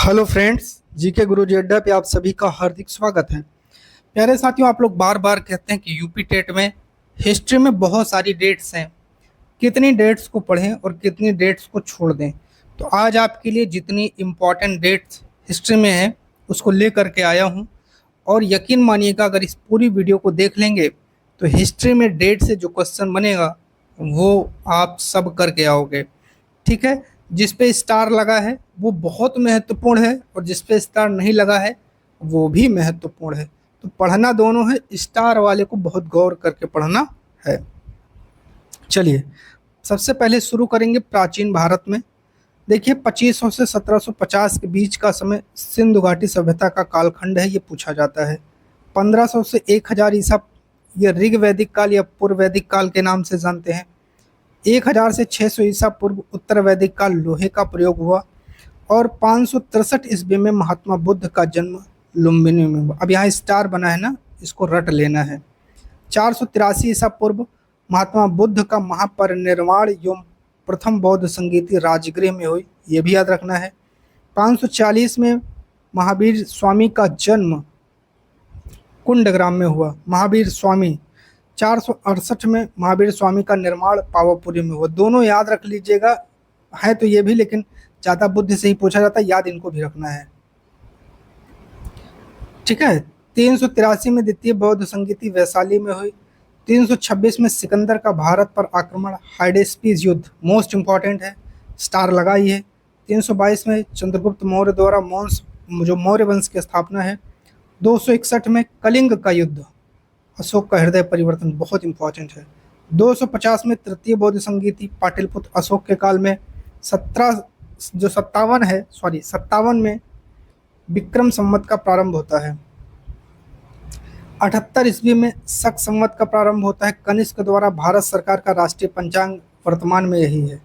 Hello friends, GK गुरुजी अड्डा पे आप सभी का हार्दिक स्वागत है। प्यारे साथियों, आप लोग बार बार कहते हैं कि यूपी टेट में हिस्ट्री में बहुत सारी डेट्स हैं, कितनी डेट्स को पढ़ें और कितनी डेट्स को छोड़ दें। तो आज आपके लिए जितनी इम्पोर्टेंट डेट्स हिस्ट्री में हैं उसको ले करके आया हूँ। और यकीन मानिएगा, अगर इस पूरी वीडियो को देख लेंगे तो हिस्ट्री में डेट से जो क्वेश्चन बनेगा वो आप सब करके आओगे। ठीक है। जिस पे स्टार लगा है वो बहुत महत्वपूर्ण है और जिस पे स्टार नहीं लगा है वो भी महत्वपूर्ण है। तो पढ़ना दोनों है, स्टार वाले को बहुत गौर करके पढ़ना है। चलिए, सबसे पहले शुरू करेंगे प्राचीन भारत में। देखिए, 2500 से 1750 के बीच का समय सिंधु घाटी सभ्यता का कालखंड है, ये पूछा जाता है। 1500 से 1000 ईसा ये ऋग वैदिक काल या पूर्व वैदिक काल के नाम से जानते हैं। 1000 से 600 ईसा पूर्व उत्तर वैदिक काल लोहे का प्रयोग हुआ। और 563 ईस्वी में महात्मा बुद्ध का जन्म लुम्बिनी में हुआ। अब यहाँ स्टार बना है ना, इसको रट लेना है। 483 ईसा पूर्व महात्मा बुद्ध का महापरिनिर्वाण एवं प्रथम बौद्ध संगीति राजगृह में हुई, ये भी याद रखना है। 540 में महावीर स्वामी का जन्म कुंडग्राम में हुआ। महावीर स्वामी 468 में महावीर स्वामी का निर्माण पावापुरी में हुआ। दोनों याद रख लीजिएगा, है तो ये भी, लेकिन ज़्यादा बुद्ध से ही पूछा जाता है, याद इनको भी रखना है। ठीक है। 383 में द्वितीय बौद्ध संगीति वैशाली में हुई। 326 में सिकंदर का भारत पर आक्रमण, हाइडेस्पीस युद्ध, मोस्ट इंपॉर्टेंट है, स्टार लगाई है। 322 में चंद्रगुप्त मौर्य द्वारा मौर्य वंश की स्थापना है। 261 में कलिंग का युद्ध, अशोक का हृदय परिवर्तन, बहुत इंपॉर्टेंट है। 250 में तृतीय बौद्ध संगीति पाटलिपुत्र अशोक के काल में। 57 में विक्रम संवत का प्रारंभ होता है। 78 ईस्वी में शक संवत का प्रारंभ होता है, कनिष्क द्वारा भारत सरकार का राष्ट्रीय पंचांग वर्तमान में यही है।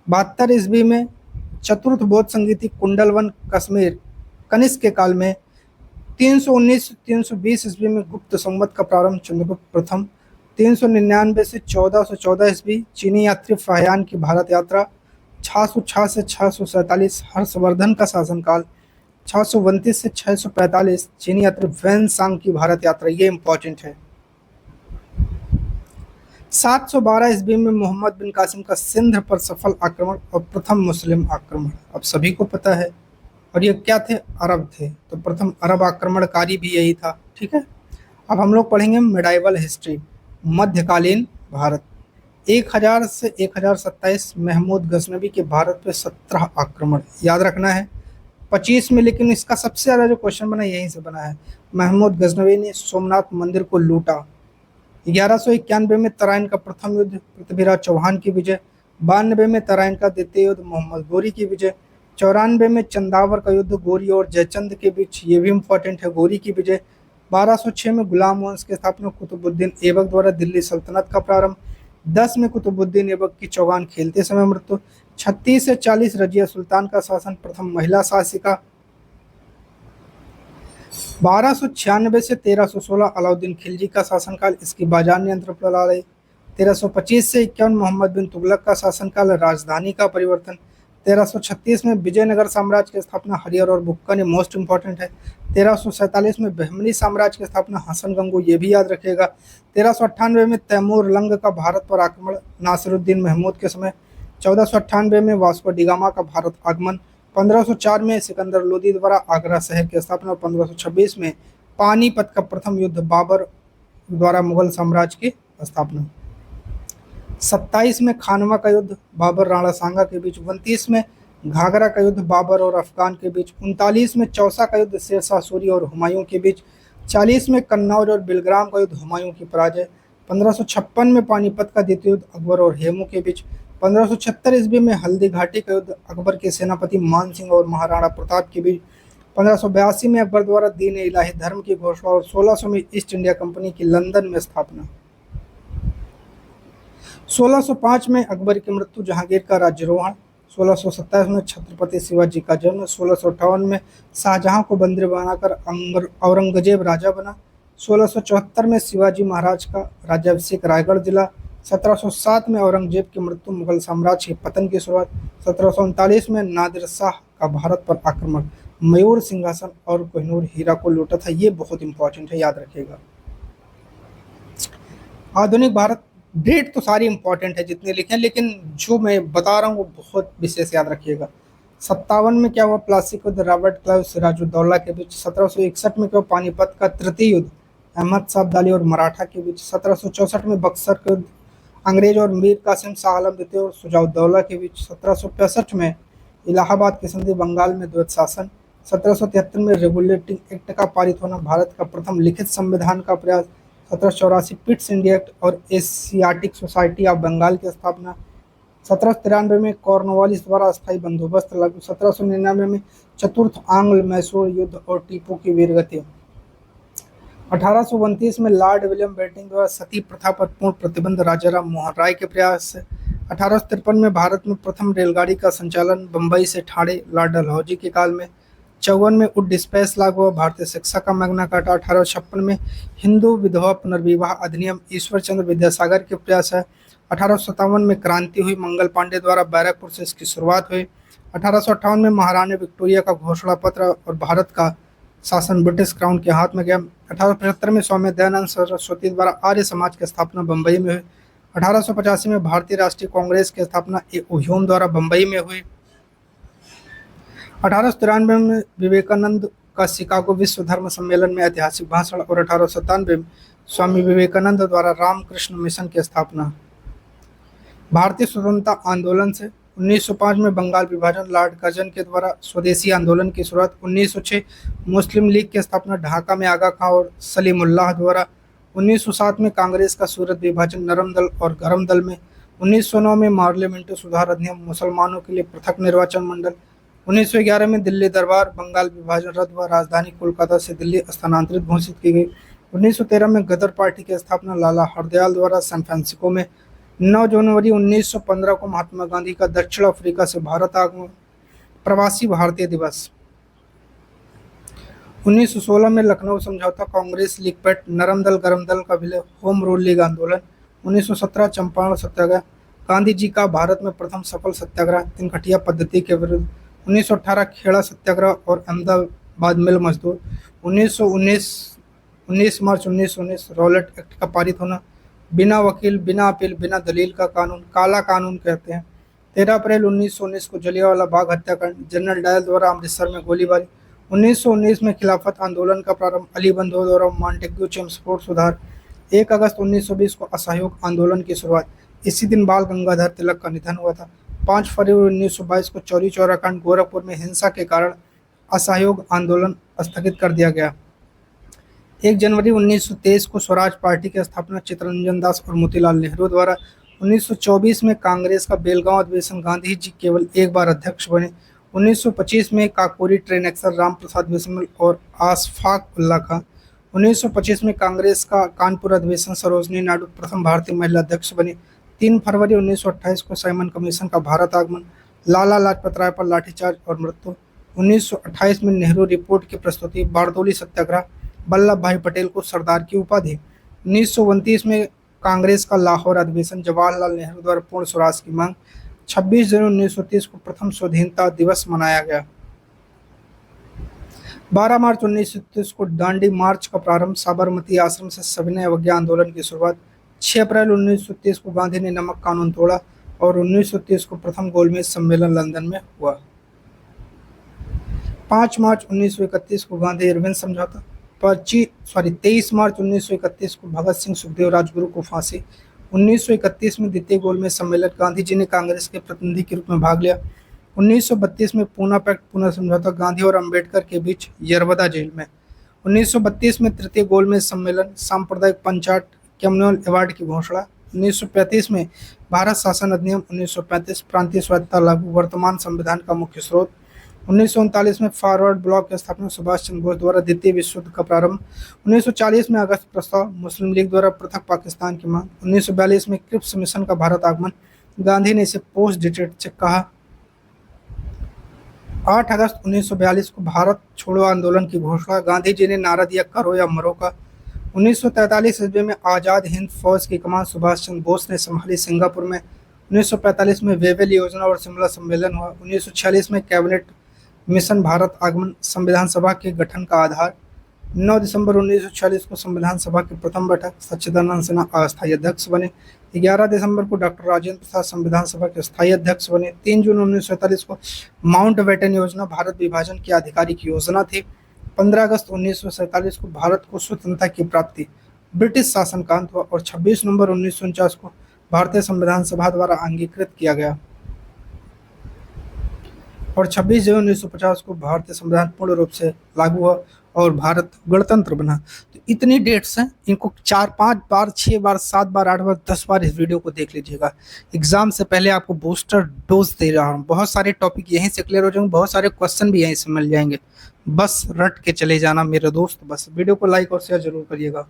72 ईस्वी में चतुर्थ बौद्ध संगीति कुंडलवन कश्मीर कनिष्क के काल में। 319-320 ईस्वी में गुप्त संवत का प्रारंभ, चंद्रगुप्त प्रथम। 399 से 1414 ईस्वी चीनी यात्री फाहियान की भारत यात्रा। 606 से 647 हर्षवर्धन का शासनकाल। 629 से 645 चीनी यात्री वैन सांग की भारत यात्रा, ये इंपॉर्टेंट है। 712 ईस्वी में मोहम्मद बिन कासिम का सिंध पर सफल आक्रमण और प्रथम मुस्लिम आक्रमण, अब सभी को पता है। और ये क्या थे? अरब थे, तो प्रथम अरब आक्रमणकारी भी यही था। ठीक है। अब हम लोग पढ़ेंगे मेडाइवल हिस्ट्री, मध्यकालीन भारत। 1000 से 1027 महमूद गजनवी के भारत पे 17 आक्रमण, याद रखना है। 25 में, लेकिन इसका सबसे ज़्यादा जो क्वेश्चन बना यहीं से बना है, महमूद गजनवी ने सोमनाथ मंदिर को लूटा। 1191 में तराइन का प्रथम युद्ध, पृथ्वीराज चौहान की विजय। 92 में तराइन का द्वितीय युद्ध, मोहम्मद गोरी की विजय। 94 में चंदावर का युद्ध, गोरी और जयचंद के बीच, ये भी इंपॉर्टेंट है, गोरी की विजय। 1206 में गुलाम वंश की स्थापना, कुतुबुद्दीन ऐबक द्वारा दिल्ली सल्तनत का प्रारंभ। 10 में कुतुबुद्दीन ऐबक की चौगान खेलते समय मृत्यु। 36 से 40 रजिया सुल्तान का शासन, प्रथम महिला शासिका। 1296 से 1316 अलाउद्दीन खिलजी का शासनकाल, इसकी बाजार नियंत्रण प्रणाली। 1325 से 51 मोहम्मद बिन तुगलक का शासनकाल, राजधानी का परिवर्तन। 1336 में विजयनगर साम्राज्य की स्थापना, हरिहर और बुक्का ने, मोस्ट इंपॉर्टेंट है। 1347 में बहमनी साम्राज्य की स्थापना, हसन गंगू, ये भी याद रखिएगा। 1398 में तैमूर लंग का भारत पर आक्रमण, नासिरुद्दीन महमूद के समय। 1498 में वास्को डिगामा का भारत आगमन। 1504 में सिकंदर लोदी द्वारा आगरा शहर की स्थापना। 1526 में पानीपत का प्रथम युद्ध, बाबर द्वारा मुगल साम्राज्य की स्थापना। 27 में खानवा का युद्ध, बाबर राणा सांगा के बीच। 29 में घाघरा का युद्ध, बाबर और अफगान के बीच। 39 में चौसा का युद्ध, शेरशाह सूरी और हुमायूं के बीच। 40 में कन्नौज और बिलग्राम का युद्ध, हुमायूं की पराजय। 1556 में पानीपत का द्वितीय युद्ध, अकबर और हेमू के बीच। 1576 ईस्वी में हल्दी घाटी का युद्ध, अकबर के सेनापति मान सिंह और महाराणा प्रताप के बीच। 1582 में अकबर द्वारा दीन इलाही धर्म की घोषणा और 1600 में ईस्ट इंडिया कंपनी की लंदन में स्थापना। 1605 में अकबर की मृत्यु, जहांगीर का राज्यारोहण। 1627 में छत्रपति शिवाजी का जन्म। 1658 में शाहजहां को बंदी बनाकर औरंगजेब राजा बना। 1674 में शिवाजी महाराज का राज्याभिषेक, रायगढ़ जिला। 1707 में औरंगजेब की मृत्यु, मुगल साम्राज्य के पतन की शुरुआत। 1739 में नादिर शाह का भारत पर आक्रमण, मयूर सिंहासन और कोहिनूर हीरा को लूटा था। ये बहुत इंपॉर्टेंट है, याद रखिएगा। आधुनिक भारत, डेट तो सारी इंपॉर्टेंट है जितने लिखे हैं, लेकिन जो मैं बता रहा हूँ वो बहुत विशेष याद रखिएगा। 57 में क्या हुआ, प्लासी युद्ध रॉबर्ट क्लाइव सिराजुद्दौला के बीच। 1761 में क्या हुआ, पानीपत का तृतीय युद्ध अहमद शाह अब्दाली और मराठा के बीच। 1764 में बक्सर के युद्ध अंग्रेज और मीर कासिम शाह आलम द्वितीय और शुजाउद्दौला के बीच। 1765 में इलाहाबाद की संधि, बंगाल में द्वैत शासन। 1773 में रेगुलेटिंग एक्ट का पारित होना, भारत का प्रथम लिखित संविधान का प्रयास। 1784 पिट्स इंडिया एक्ट और एशियाटिक सोसाइटी ऑफ बंगाल की स्थापना। 1793 में कॉर्नवालिस द्वारा अस्थायी बंदोबस्त लागू। 1799 में चतुर्थ आंग्ल मैसूर युद्ध और टीपू की वीरगति। 1829 में लॉर्ड विलियम बेंटिंक द्वारा सती प्रथा पर पूर्ण प्रतिबंध, राजाराम मोहन राय के प्रयास से। 1853 में भारत में प्रथम रेलगाड़ी का संचालन बंबई से ठाणे, लॉर्ड डलहौजी के काल में। 54 में उड डिस्पैच लागू हुआ, भारतीय शिक्षा का मैग्ना कार्टा। 1856 में हिंदू विधवा पुनर्विवाह अधिनियम, ईश्वर चंद्र विद्यासागर के प्रयास है। 1857 में क्रांति हुई, मंगल पांडे द्वारा बैरकपुर से इसकी शुरुआत हुई। 1858 में महारानी विक्टोरिया का घोषणा पत्र और भारत का शासन ब्रिटिश क्राउन के हाथ में गया। 1875 में स्वामी दयानंद सरस्वती द्वारा आर्य समाज की स्थापना बंबई में हुई। 1885 में भारतीय राष्ट्रीय कांग्रेस की स्थापना ह्यूम द्वारा बंबई में हुई। 1893 में विवेकानंद का शिकागो विश्व धर्म सम्मेलन में ऐतिहासिक भाषण और 1897 में स्वामी विवेकानंद द्वारा रामकृष्ण मिशन की स्थापना। भारतीय स्वतंत्रता आंदोलन से 1905 में बंगाल विभाजन, लॉर्ड कर्जन के द्वारा स्वदेशी आंदोलन की शुरुआत। 1906 मुस्लिम लीग की स्थापना, ढाका में आगा खां और सलीमुल्लाह द्वारा। 1907 में कांग्रेस का सूरत विभाजन, नरम दल और गरम दल में। 1909 में पार्लियामेंट्री सुधार अधिनियम, मुसलमानों के लिए पृथक निर्वाचन मंडल। 1911 में दिल्ली दरबार, बंगाल विभाजन रद्द हुआ, राजधानी कोलकाता से दिल्ली स्थानांतरित घोषित की गई। 1913 में गदर पार्टी की स्थापना, लाला हरदयाल द्वारा सैन फ्रांसिस्को में। 9 जनवरी 1915 को महात्मा गांधी का दक्षिण अफ्रीका से भारत आगमन, प्रवासी भारतीय दिवस। 1916 में लखनऊ समझौता, कांग्रेस लीग पैक्ट, नरम दल गरम दल का विलय, होम रूल लीग आंदोलन। 1917 चंपारण सत्याग्रह, गांधी जी का भारत में प्रथम सफल सत्याग्रह तिनकटिया पद्धति के विरुद्ध। 1918 खेड़ा सत्याग्रह और अहमदाबाद मिल मजदूर। 19 मार्च 1919 रॉलेट एक्ट का पारित होना, बिना वकील, बिना अपील, बिना दलील का कानून, काला कानून कहते हैं। 13 अप्रैल 1919 को जलियांवाला बाग हत्याकांड, जनरल डायल द्वारा अमृतसर में गोलीबारी। 1919 में खिलाफत आंदोलन का प्रारंभ, अली बंधु द्वारा मॉन्टेग्यू चेम्सफोर्ड सुधार। 1 अगस्त 1920 को असहयोग आंदोलन की शुरुआत, इसी दिन बाल गंगाधर तिलक का निधन हुआ था। 5 फरवरी 1922 को चौरी चौरा कांड, गोरखपुर में हिंसा के कारण असहयोग आंदोलन स्थगित कर दिया गया। 1 जनवरी 1923 को स्वराज पार्टी की स्थापना, चित्तरंजन दास और मोतीलाल नेहरू द्वारा। 1924 में कांग्रेस का बेलगांव अधिवेशन, गांधी जी केवल एक बार अध्यक्ष बने। 1925 में काकोरी ट्रेन एक्सर, राम प्रसाद बिस्मिल और आशफाक उल्ला खां। 1925 में कांग्रेस का कानपुर अधिवेशन, सरोजनी नायडू प्रथम भारतीय महिला अध्यक्ष बनी। 3 फरवरी 1928 को साइमन कमीशन का भारत आगमन, लाला लाजपत राय पर लाठीचार्ज और मृत्यु। 1928 में नेहरू रिपोर्ट की प्रस्तुति, बारदोली सत्याग्रह, वल्लभ भाई पटेल को सरदार की उपाधि। 1929 में कांग्रेस का लाहौर अधिवेशन, जवाहरलाल नेहरू द्वारा पूर्ण स्वराज की मांग। 26 जनवरी 1930 को प्रथम स्वाधीनता दिवस मनाया गया। 12 मार्च 1930 को दांडी मार्च का प्रारंभ, साबरमती आश्रम से सविनय अवज्ञा आंदोलन की शुरुआत। 6 अप्रैल 1930 को गांधी ने नमक कानून तोड़ा और 1930 को प्रथम गोलमेज सम्मेलन लंदन में हुआ। 5 मार्च 1931 को गांधी इरविन समझौता। 23 मार्च 1931 को भगत सिंह सुखदेव राजगुरु को फांसी। 1931 में द्वितीय गोलमेज सम्मेलन, गांधी जी ने कांग्रेस के प्रतिनिधि के रूप में भाग लिया। 1932 में पूना पैक्ट, पूना समझौता, गांधी और अंबेडकर के बीच यरवदा जेल में। 1932 में तृतीय गोलमेज सम्मेलन, सांप्रदायिक पंचायत, कम्युनल अवार्ड की घोषणा। 1935 में भारत शासन अधिनियम, 1935 प्रांतीय स्वायत्तता लागू, वर्तमान संविधान का मुख्य स्रोत। 1939 में फॉरवर्ड ब्लॉक की स्थापना, सुभाष चंद्र बोस द्वारा द्वितीय विश्व युद्ध का प्रारंभ। 1940 में अगस्त प्रस्ताव, मुस्लिम लीग द्वारा पृथक पाकिस्तान की मांग। 1942 में क्रिप्स मिशन का भारत आगमन, गांधी ने इसे पोस्ट डेटेड चेक कहा। 8 अगस्त 1942 को भारत छोड़ो आंदोलन की घोषणा, गांधी जी ने नारा दिया, करो या मरो का। 1943 ईस्वी में आज़ाद हिंद फौज की कमान सुभाष चंद्र बोस ने संभाली सिंगापुर में। 1945 में वेवेल योजना और शिमला सम्मेलन हुआ। 1946 में कैबिनेट मिशन भारत आगमन संविधान सभा के गठन का आधार। 9 दिसंबर 1946 को संविधान सभा की प्रथम बैठक सच्चिदानंद सिन्हा अस्थायी अध्यक्ष बने। 11 दिसंबर को डॉक्टर राजेंद्र प्रसाद संविधान सभा के स्थायी अध्यक्ष बने। 3 जून 1947 को माउंटबेटन योजना भारत विभाजन की आधिकारिक योजना थी। 15 अगस्त 1947 को भारत को स्वतंत्रता की प्राप्ति ब्रिटिश शासन का अंत हुआ और 26 नवंबर 1949 को भारतीय संविधान सभा द्वारा अंगीकृत किया गया और 26 जून 1950 को भारतीय संविधान पूर्ण रूप से लागू हुआ और भारत गणतंत्र बना। तो इतनी डेट्स हैं, इनको 4, 5 बार, 6 बार, 7 बार, 8 बार, 10 बार इस वीडियो को देख लीजिएगा। एग्जाम से पहले आपको बूस्टर डोज दे रहा हूँ। बहुत सारे टॉपिक यहीं से क्लियर हो जाएंगे, बहुत सारे क्वेश्चन भी यहीं से मिल जाएंगे। बस रट के चले जाना मेरे दोस्त। बस वीडियो को लाइक और शेयर जरूर करिएगा।